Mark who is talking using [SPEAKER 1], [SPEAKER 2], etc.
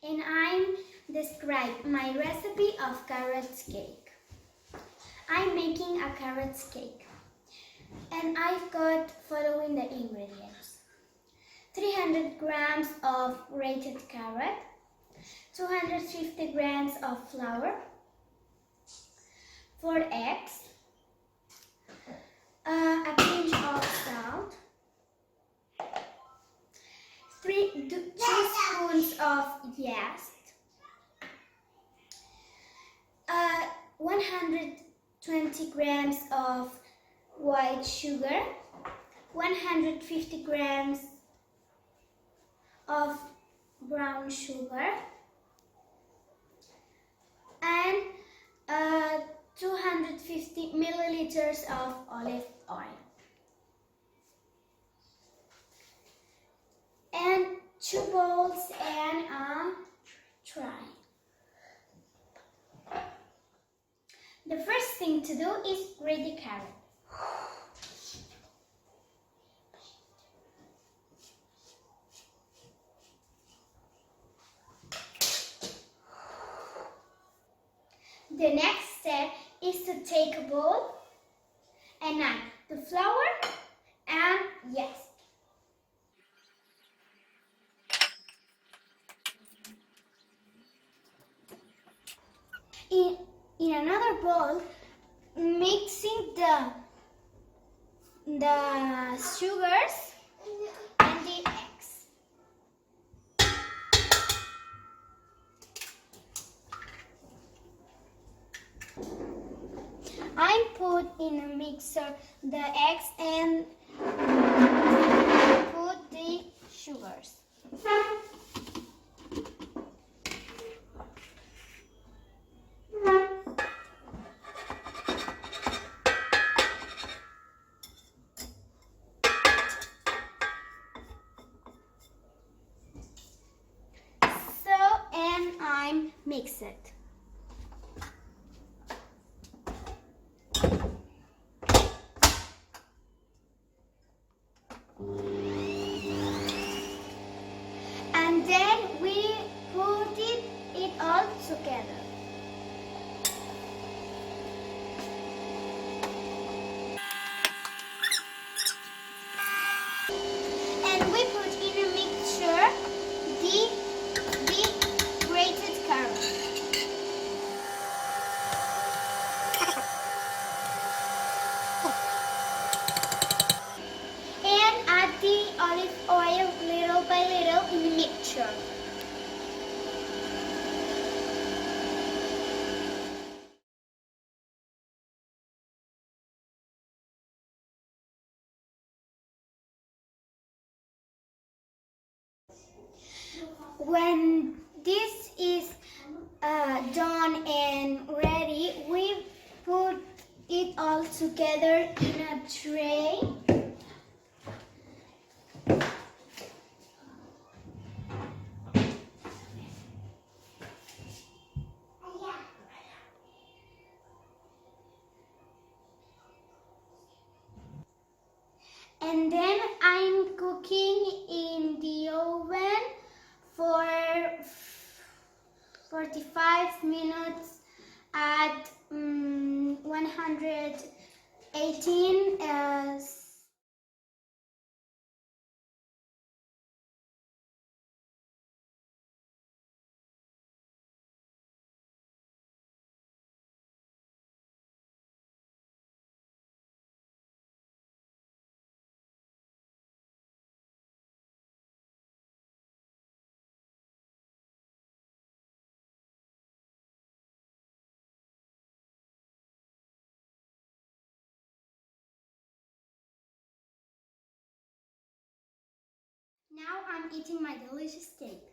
[SPEAKER 1] and I'm describe my recipe of carrot cake. I'm making a carrot cake and I've got following the ingredients. 300 grams of grated carrot, 250 grams of flour, 4 eggs, a pinch of salt, 2 spoons of yeast, 120 grams of white sugar, 150 grams of brown sugar, and 250 milliliters of olive oil. And 2 bowls and a tray. The first thing to do is grate the carrot. The next step is to take a bowl and add the flour and yeast. In another bowl, mixing the sugars and the eggs. I put in a mixer the eggs and put the sugars. And I mix it. And then we put it all together. And we put in a mixture the grated carrot. And add the olive oil little by little in the mixture. When this is done and ready, we put it all together in a tray. And then I'm cooking in the oven for 45 minutes at 118 Now I'm eating my delicious cake.